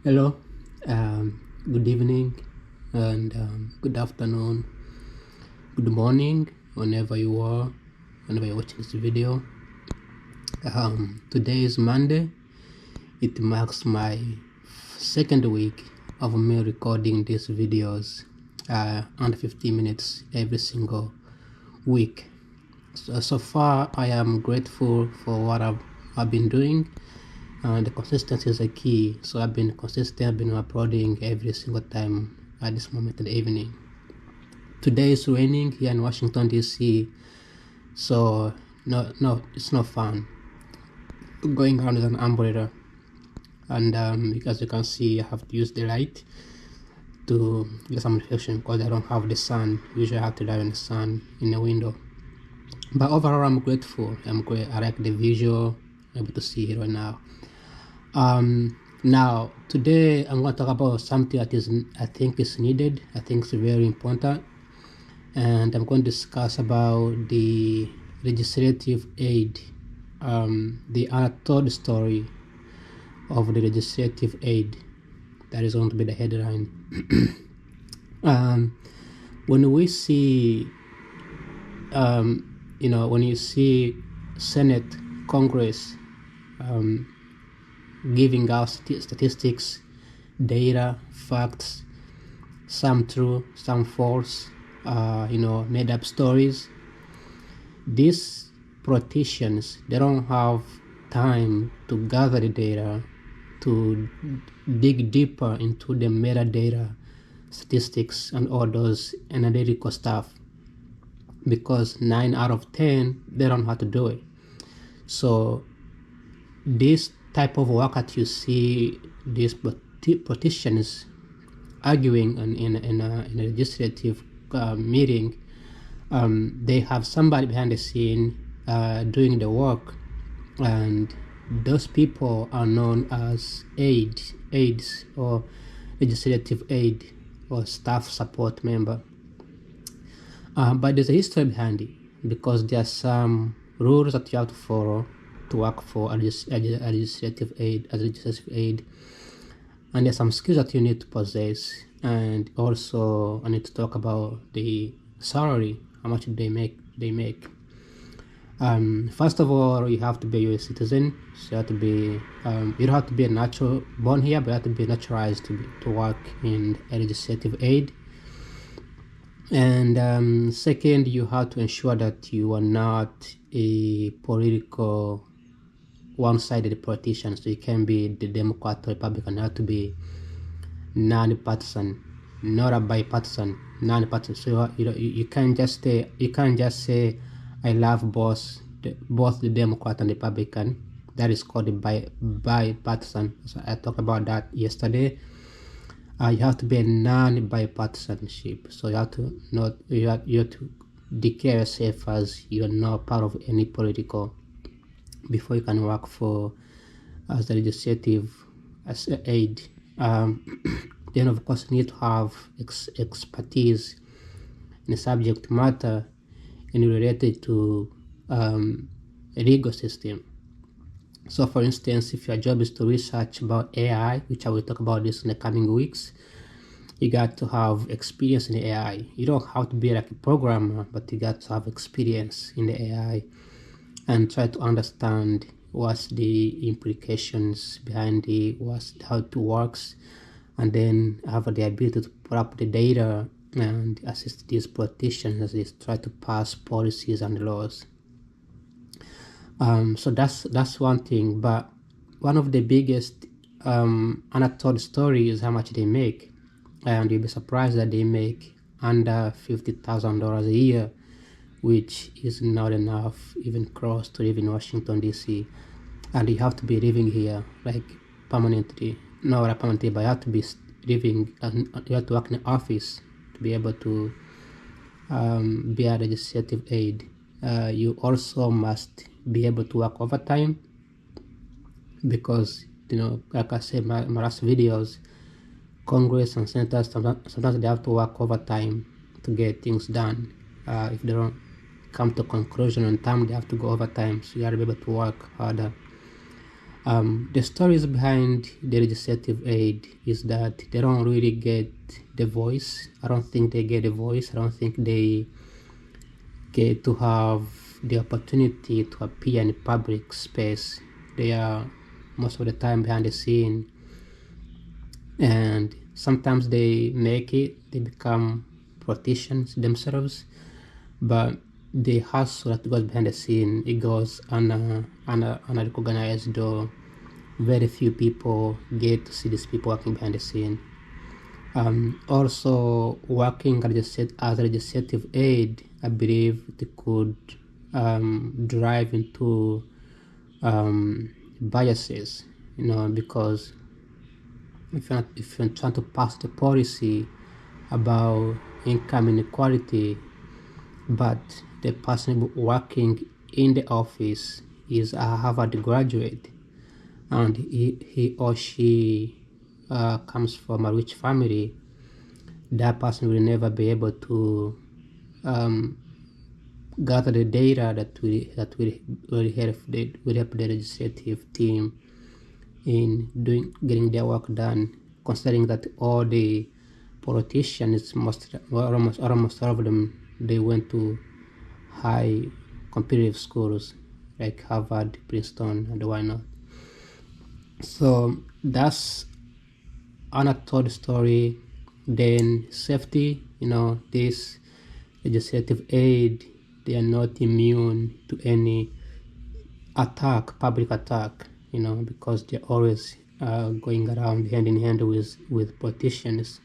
Hello, good evening, and good afternoon, good morning, whenever you're watching this video. Today is Monday. It marks my second week of me recording these videos under 15 minutes every single week. So far, I am grateful for what I've been doing. The consistency is a key, so I've been consistent. I've been uploading every single time at this moment in the evening. Today is raining here in Washington DC, so no, it's not fun going around with an umbrella. And as you can see, I have to use the light to get some reflection because I don't have the sun. Usually I have to lie in the sun in the window. But overall, I'm grateful. I'm great. I like the visual. I'm able to see it right now. Now today I'm going to talk about something that I think is needed. I think it's very important, and I'm going to discuss about the legislative aid, the untold story of the legislative aid. That is going to be the headline. When we see, when you see Senate, Congress, giving out statistics, data, facts, some true, some false, made up stories. These politicians, they don't have time to gather the data, to dig deeper into the metadata, statistics, and all those analytical stuff, because 9 out of 10, they don't know how to do it. So this type of work that you see these politicians arguing in a legislative meeting, they have somebody behind the scene doing the work, and those people are known as aides or legislative aid or staff support member. But there's a history behind it, because there are some rules that you have to follow to work for a legislative aid, and there's some skills that you need to possess. And also I need to talk about the salary, how much they make. First of all, you have to be a US citizen, so you have to be you don't have to be a natural born here, but you have to be naturalized to work in a legislative aid. And second, you have to ensure that you are not a political one-sided politician. So you can be the Democrat or Republican. You have to be non-partisan, not a bipartisan, non-partisan. So you can't just say I love both the Democrat and the Republican. That is called the bipartisan. So I talked about that yesterday. You have to be a non-bipartisanship. So you have to declare yourself as you are not part of any political before you can work for as a legislative aid. Then of course you need to have expertise in the subject matter and related to a legal system. So for instance, if your job is to research about AI, which I will talk about this in the coming weeks, you got to have experience in the AI. You don't have to be like a programmer, but you got to have experience in the AI and try to understand what's the implications behind how it works, and then have the ability to put up the data and assist these politicians as they try to pass policies and laws. So that's one thing. But one of the biggest untold story is how much they make, and you'll be surprised that they make under $50,000 a year, which is not enough even close to live in Washington DC. And you have to be living here like permanently, not permanently, but you have to be living, you have to work in the office to be able to be a legislative aid. You also must be able to work overtime, because like I said in my last videos, Congress and senators sometimes they have to work overtime to get things done. If they don't come to conclusion on time, they have to go overtime, so you got to be able to work harder. The stories behind the legislative aid is that they don't really get the voice. I don't think they get a voice. I don't think they get to have the opportunity to appear in public space. They are most of the time behind the scene, and sometimes they make it, they become politicians themselves, but the hustle that goes behind the scene, it goes unrecognized, though very few people get to see these people working behind the scene. Also, working as a legislative aid, I believe they could drive into biases, because if you're trying to pass the policy about income inequality, but the person working in the office is a Harvard graduate, and he or she comes from a rich family, that person will never be able to gather the data will help the legislative team in getting their work done. Considering that all the politicians, almost all of them, they went to high competitive schools like Harvard, Princeton, and why not. So that's Untold story. Then safety, this legislative aid, they are not immune to any public attack, because they're always going around hand in hand with politicians.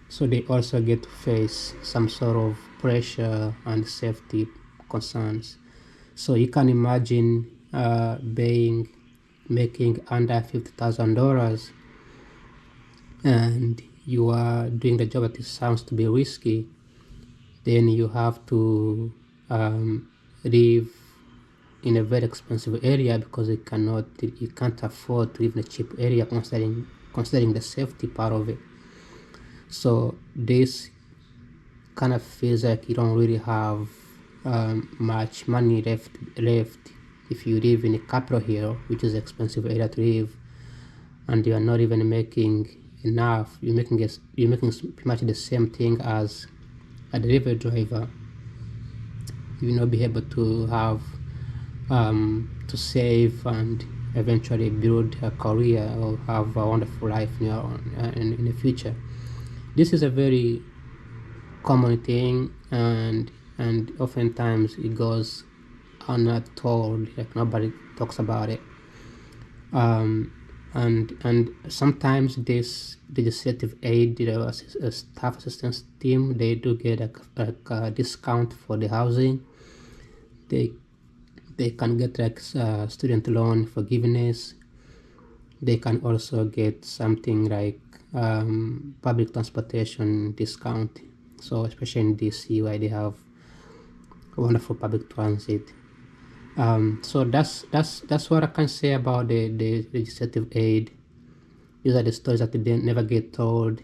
So they also get to face some sort of pressure and safety concerns. So you can imagine making under $50,000, and you are doing the job that sounds to be risky. Then you have to live in a very expensive area because you can't afford to live in a cheap area, considering the safety part of it. So this kind of feels like you don't really have much money left if you live in a capital here, which is an expensive area to live, and you are not even making enough. You're making pretty much the same thing as a delivery driver. You will not be able to have to save and eventually build a career or have a wonderful life in the future. This is a very common thing, and oftentimes it goes untold, like nobody talks about it. And sometimes this legislative aid, a staff assistance team, they do get a discount for the housing. They can get like student loan forgiveness. They can also get something like public transportation discount. So especially in DC, where they have wonderful public transit. So that's what I can say about the legislative aid. These are the stories that they never get told,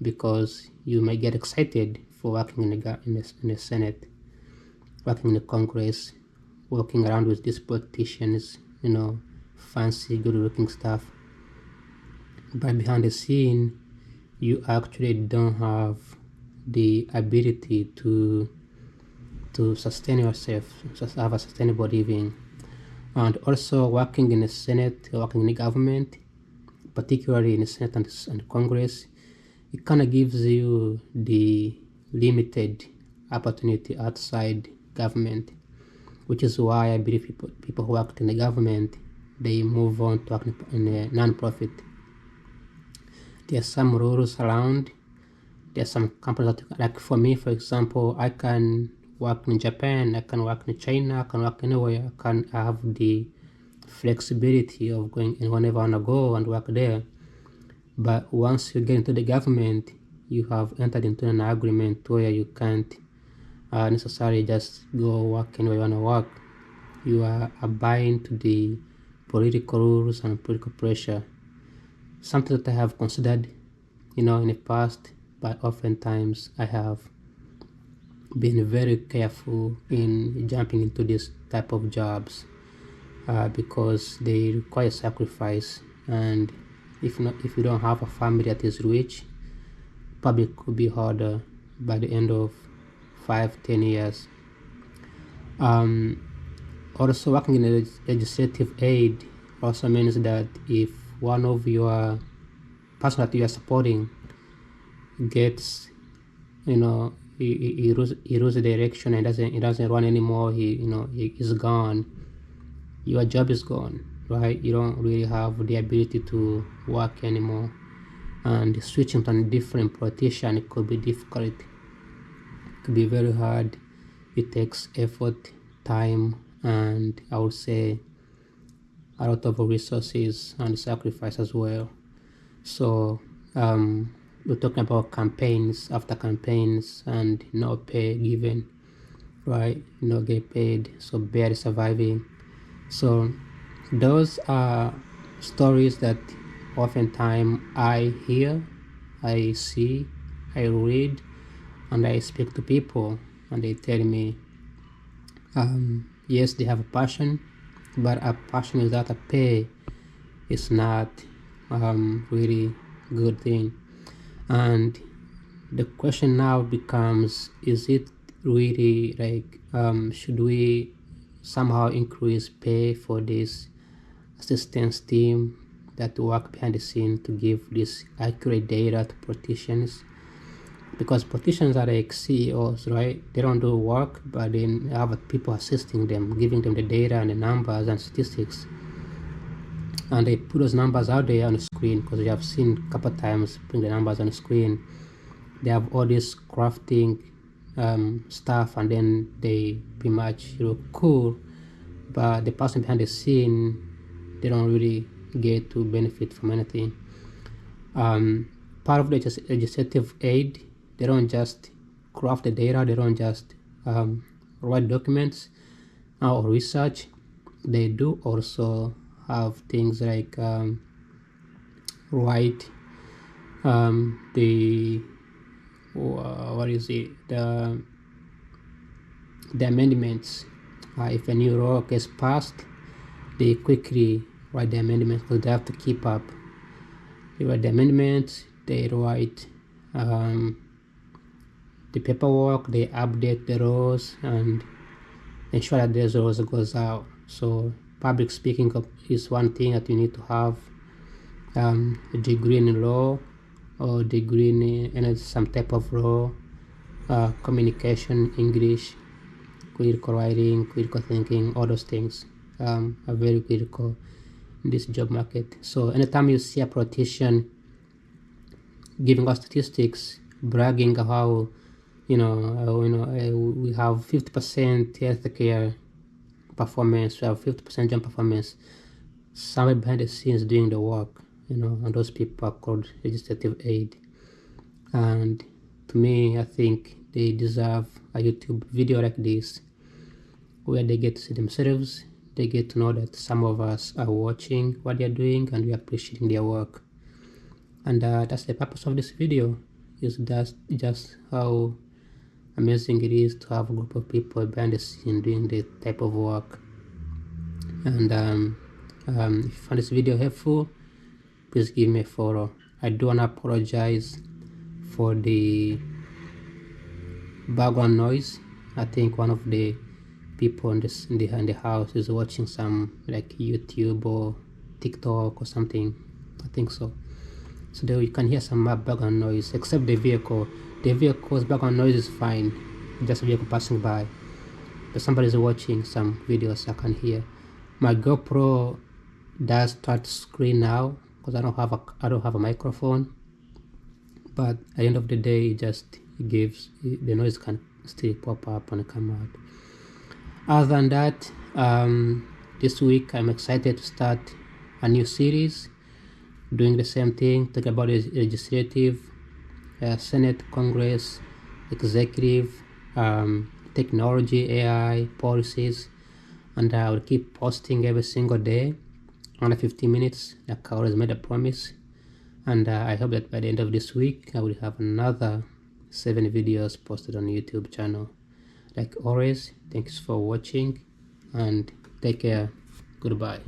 because you might get excited for working in the Senate, working in the Congress, walking around with these politicians, fancy, good-looking stuff. But behind the scene, you actually don't have the ability to sustain yourself, just have a sustainable living. And also working in the Senate, working in the government, particularly in the Senate and Congress, it kind of gives you the limited opportunity outside government, which is why I believe people who worked in the government, they move on to work in a non-profit. There are some rules around. There are some companies that, like for me, for example, I can work in Japan, I can work in China, I can work anywhere. I have the flexibility of going in whenever I want to go and work there. But once you get into the government, you have entered into an agreement where you can't necessarily just go work anywhere you want to work. You are abiding to the political rules and political pressure. Something that I have considered, in the past, but oftentimes I have been very careful in jumping into this type of jobs, because they require sacrifice. And if you don't have a family that is rich, probably could be harder by the end of 5-10 years. Also, working in a legislative aid also means that if one of your person that you are supporting gets, he loses direction and doesn't run anymore, he is gone, your job is gone, right? You don't really have the ability to work anymore, and switching to a different politician, it could be difficult, it could be very hard. It takes effort, time, and I would say a lot of resources and sacrifice as well. So we're talking about campaigns after campaigns and no pay given, right? No get paid, so barely surviving. So those are stories that oftentimes I hear, I see, I read, and I speak to people, and they tell me, yes, they have a passion, but a passion without a pay is not really good thing. And the question now becomes, is it really like, should we somehow increase pay for this assistance team that work behind the scene to give this accurate data to politicians? Because politicians are like CEOs, right? They don't do work, but they have people assisting them, giving them the data and the numbers and statistics, and they put those numbers out there on the screen, because you have seen a couple of times putting the numbers on the screen. They have all this crafting stuff, and then they pretty much look cool, but the person behind the scene, they don't really get to benefit from anything. Part of the legislative aid, they don't just craft the data, they don't just write documents or research. They do also have things like write the amendments. If a new law gets passed, they quickly write the amendments because they have to keep up. They write the amendments, they write the paperwork, they update the laws and ensure that those laws goes out. So public speaking is one thing that you need to have a degree in law or degree in some type of law, communication, English, critical writing, critical thinking, all those things are very critical in this job market. So anytime you see a politician giving us statistics, bragging how we have 50% healthcare performance, we have 50% job performance, somebody behind the scenes doing the work, and those people are called legislative aid. And to me, I think they deserve a YouTube video like this, where they get to see themselves, they get to know that some of us are watching what they're doing and we are appreciating their work. And that's the purpose of this video, is just how amazing it is to have a group of people behind the scene doing the type of work. And if you found this video helpful, please give me a follow. I do want to apologize for the background noise. I think one of the people in the house is watching some like YouTube or TikTok or something. I think so. So there you can hear some background noise, except the vehicle. The vehicle's background noise is fine, just a vehicle passing by. But somebody's watching some videos I can hear. My GoPro does touch screen now because I don't have a microphone. But at the end of the day, it gives the noise can still pop up and come out. Other than that, this week I'm excited to start a new series doing the same thing, talking about the legislative, Senate, Congress, executive, technology, AI, policies, and I will keep posting every single day, under 15 minutes, like I always made a promise. And I hope that by the end of this week, I will have another 7 videos posted on YouTube channel. Like always, thanks for watching and take care. Goodbye.